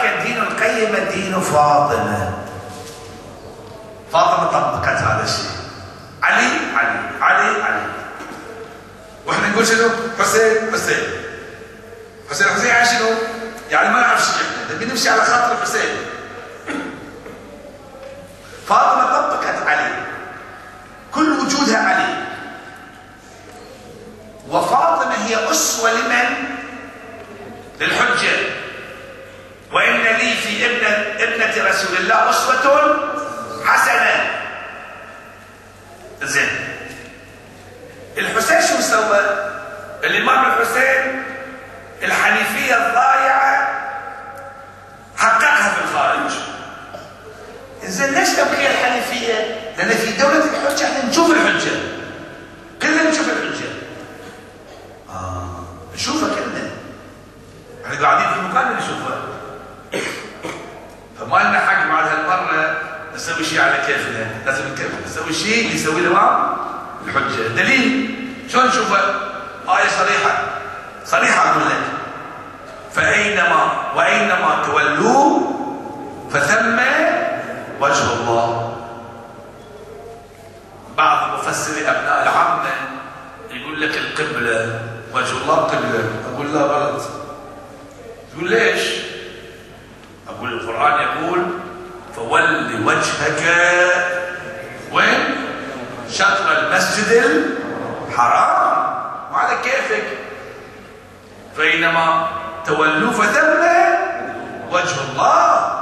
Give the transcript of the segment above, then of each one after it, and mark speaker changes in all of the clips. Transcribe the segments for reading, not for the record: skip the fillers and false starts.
Speaker 1: ذلك الدين القيم دين فاطمة. فاطمة طبقت هذا الشيء. علي علي علي علي، واحنا نقول شنو؟ حسين حسين حسين حسين، يعني شنو؟ يعني ما نعرف شيء، احنا نبي نمشي على خاطر الحسين. فاطمة طبقت علي، كل وجودها علي. وفاطمة هي أسوة لمن؟ للحجة. وإن لي في ابنة رسول الله أسوة حسنة. زين، الحسين شو سوى؟ الإمام الحسين الحنيفية الضايعة حققها في الخارج. زين، ليش تبقي الحنيفية؟ لأن في دولة الحجة احنا نشوف الحجة، كلنا نشوف الحجة. نشوفها كلنا، احنا قاعدين في مكان نشوفها. فما لنا حق بعد هالمرة نسوي شيء على كيفنا، لازم نسوي شيء اللي يسوي الإمام الحجة. دليل شلون نشوفها؟ آية صريحة صريحة أقول لك: وأينما تولوا فثم وجه الله. بعض مفسري أبناء العامة يقول لك القبلة وجه الله قبلة. أقول لا، غلط. تقول ليش؟ أقول القرآن يقول: فول وجهك وين؟ شطر المسجد الحرام. وعلى كيفك. فإنما تولوا فثم وجه الله،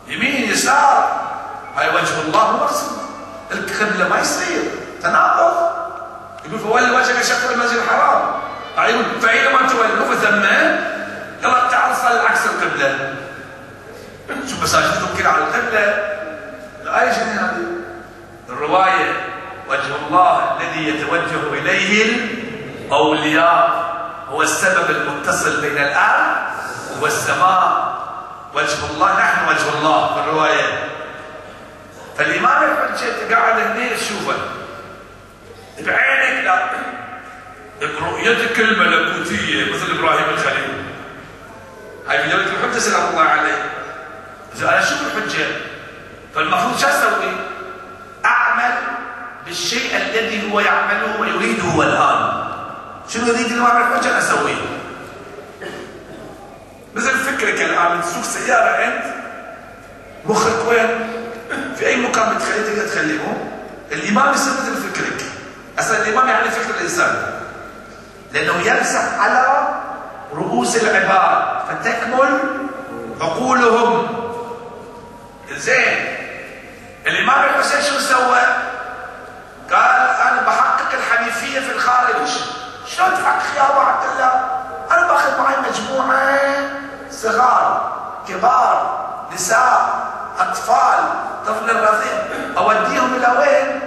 Speaker 1: يمين يسار، هاي وجه الله مقصود. القبلة ما يصير تناقض. يقول فول وجهك شطر المسجد الحرام، يقول فإنما تولوا فثم، يلا تعال صل عكس القبلة. شوف مساجدكم كلها على القبلة. الآية شنو هذه؟ الرواية: وجه الله الذي يتوجه إليه الأولياء هو السبب المتصل بين الأرض والسماء. وجه الله، نحن وجه الله في الرواية. فالإمام الحجة قاعد هنا تشوفه بعينك، لا برؤيتك الملكوتية مثل إبراهيم الخليل. هاي في دولة الحجة سلام الله عليه. إذا أنا أشوف الحجة فالمفروض شو أسوي؟ أعمل بالشيء الذي هو يعمله ويريده هو الآن. شنو يريد الإمام الحجة أسويه؟ مثل فكرك الآن تسوق سيارة أنت، مخك وين؟ في أي مكان بتخليه تقدر تخليه. الإمام يصير مثل فكرك. أصلا الإمام يعني فكر الإنسان، لأنه يمسح على رؤوس العباد فتكمل عقولهم. زين، الإمام الحسين شو سوى؟ قال: أنا بحقق الحنيفية في الخارج. شلون تحقق يا أبو عبد الله؟ أنا باخذ معي مجموعة صغار كبار نساء أطفال طفل الرضيع، أوديهم إلى وين؟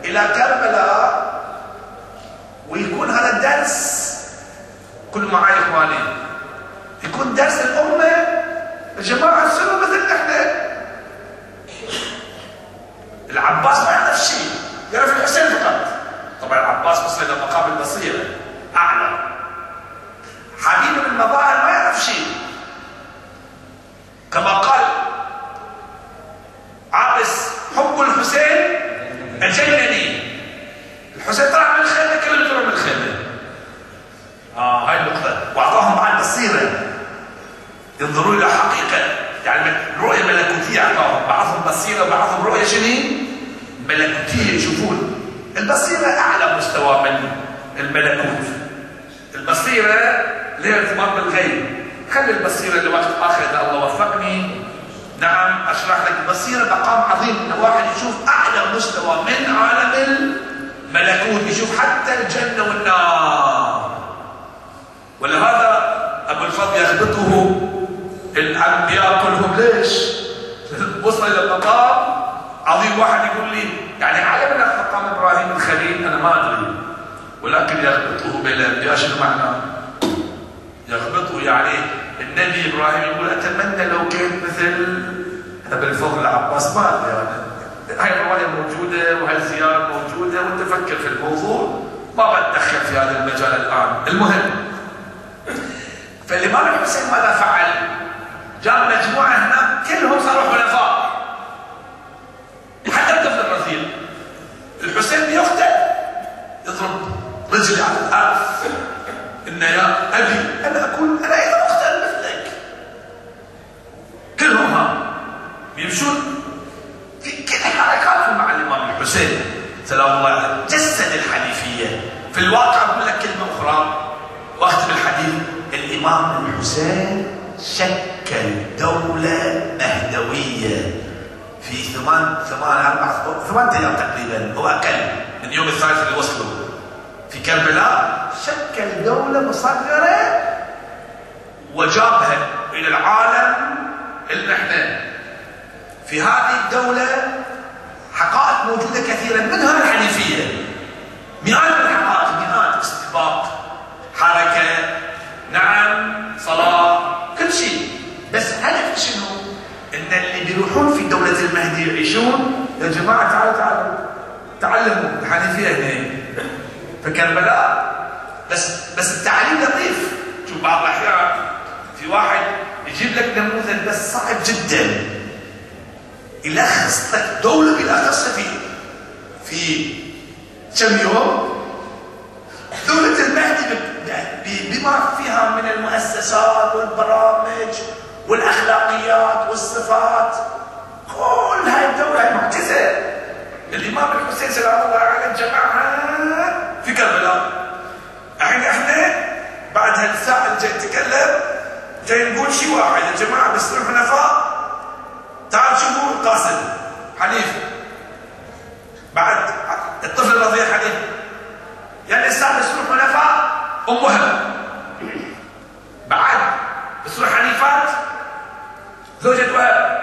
Speaker 1: إلى كربلاء، ويكون هذا الدرس. كل معي إخواني، يكون درس الأمة. الجماعة سنوا مثل إحنا. العباس ما يعرف شيء، يعرف الحسين فقط. طبعا العباس وصل إلى مقام البصيرة أعلى. حبيب بن مظاهر ما يعرف شيء، كما قال عابس: حب الحسين أجنني. الحسين طلع من الخيمة، كلهم طلعوا من الخيمة. هاي النقطة. وأعطاهم بعد بصيرة ينظروا إلى حقيقة، يعني رؤية ملكوتية أعطاهم. بعضهم بصيرة وبعضهم رؤية شنو؟ ملكوتية. يشوفون البصيرة أعلى مستوى من الملكوت. البصيرة لها ارتباط بالغيب. خلي البصيرة لوقت آخر إذا الله وفقني. نعم، أشرح لك. البصيرة مقام عظيم، إن واحد يشوف أعلى مستوى من عالم الملكوت، يشوف حتى الجنة والنار. ولهذا أبو الفضل يغبطه الأنبياء كلهم. ليش؟ وصل إلى مقام عظيم. واحد يقول لي يعني أعلى من مقام إبراهيم الخليل، أنا ما أدري، ولكن يغبطه بالأنبياء. شنو معناه؟ يغبطه يعني النبي إبراهيم يقول: أتمنى لو كنت مثل أبو الفضل العباس. ما أدري يعني. هاي الرواية موجودة وهاي الزيارة موجودة، وأنت فكر في الموضوع، ما بتدخل في هذا المجال الآن. المهم، فالإمام الحسين ماذا فعل؟ جاب مجموعة هناك كلهم صاروا حلفاء، حتى الطفل الرضيع. الحسين بيقتل يضرب رجلي على الأرض، إن يا أبي أنا أقول أنا إذا أقتل مثلك. كلهم ها بيمشون في كل حركاتهم مع الإمام الحسين سلام الله عليه. جسد الحنيفية. في الواقع أقول لك كلمة أخرى وأختم الحديث. الإمام الحسين شكل دولة مهدوية في 8 أيام تقريبا أو أقل من يوم الثالث اللي وصلوا في كربلاء. شكل دولة مصغرة وجابها إلى العالم اللي احنا في هذه الدولة. حقائق موجودة كثيرا منها الحنيفية، مئات الحقائق، مئات استباق، حركة، نعم، صلاة، كل شيء. بس هدف شنو؟ ان اللي بيروحون في دولة المهدي يعيشون يا جماعة تعالوا تعلموا الحنيفية هنا في كربلاء. بس التعليم لطيف. شوف بعض الأحيان في واحد يجيب لك نموذج بس صعب جدا، يلخص لك دولة بيلخصها في كم يوم. دولة المهدي بما فيها من المؤسسات والبرامج والأخلاقيات والصفات، كل هاي الدولة معجزة. الإمام الحسين سلام الله عليه جمعها في كربلاء. احنا بعد هالساعة اللي جاي نتكلم جاي نقول شيء واحد يا جماعة، بس حنفاء. تعال شوفوا القاسم حنيف، بعد الطفل الرضيع حنيف، يعني الساعة بيصيروا حنفاء أم وهب، بعد بيصيروا حنيفات زوجة وهب،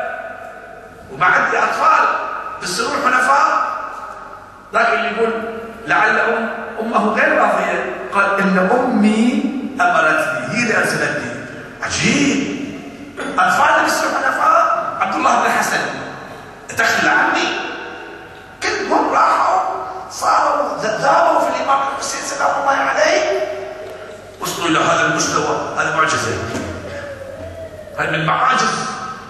Speaker 1: وبعد الأطفال بيصيروا حنفاء. لكن اللي يقول لعل أمه غير راضية، قال إن أمي أمرتني، هي اللي أرسلتني. عجيب. أطفالنا بيصيروا حنفاء. عبد الله بن الحسن دخل عمي، كلهم راحوا صاروا ذابوا في الإمام الحسين سلام الله عليه، وصلوا إلى هذا المستوى. هذا معجزة. هذا من معاجز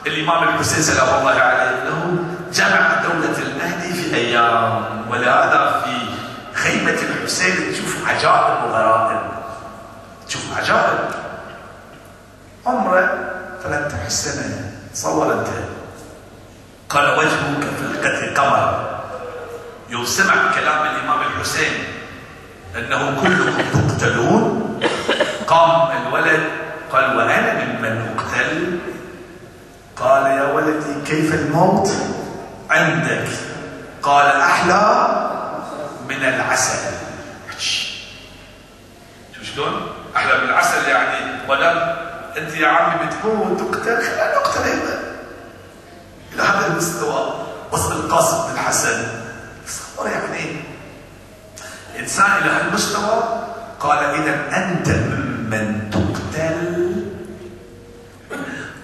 Speaker 1: الإمام الحسين سلام الله عليه، أنه جمع دولة المهدي في أيام. ولهذا في خيمة الحسين تشوف عجائب وغرائب، تشوف عجائب. عمره 13 سنة. تصور أنت، قال وجهه كفلقة القمر. يوم سمع كلام الإمام الحسين أنه كلكم تقتلون، قام الولد قال وأنا ممن أقتل؟ قال يا ولدي كيف الموت عندك؟ قال أحلى من العسل. شو شلون؟ أحلى من العسل يعني ولم أنت يا عمي بتموت تقتل، خلينا نقتل إلى هذا المستوى. وصل القاسم بن الحسن. تصور يعني إنسان إلى هذا المستوى. قال إذا أنت ممن تقتل،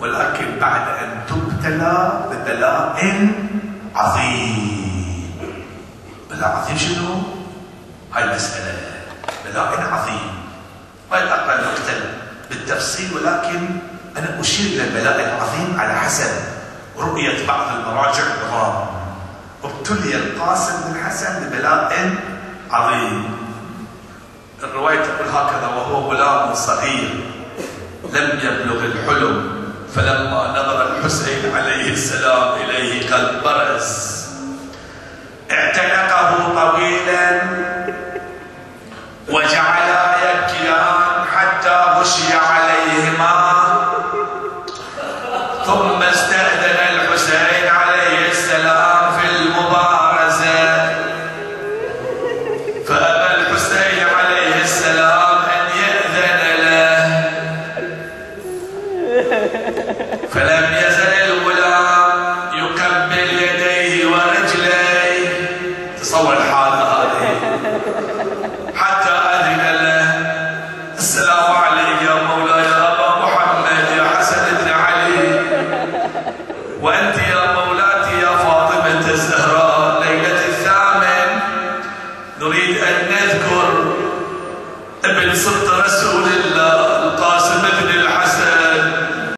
Speaker 1: ولكن بعد أن تبتلى ببلاء عظيم. بلاء عظيم شنو؟ هاي المسألة بلاء عظيم. ما الأقل نقتل بالتفصيل، ولكن أنا أشير إلى البلاء العظيم على حسب رؤية بعض المراجع العظام. ابتلي القاسم بن الحسن ببلاء عظيم. الرواية تقول هكذا: وهو غلام صغير لم يبلغ الحلم، فلما نظر الحسين عليه السلام إليه قد برز، اعتنقه طويلا وجعلا يبكيان حتى غشي عليهما، ثم استأذن الحسين عليه السلام في المبارزة، فأبى الحسين عليه السلام أن يأذن له، فلم يزل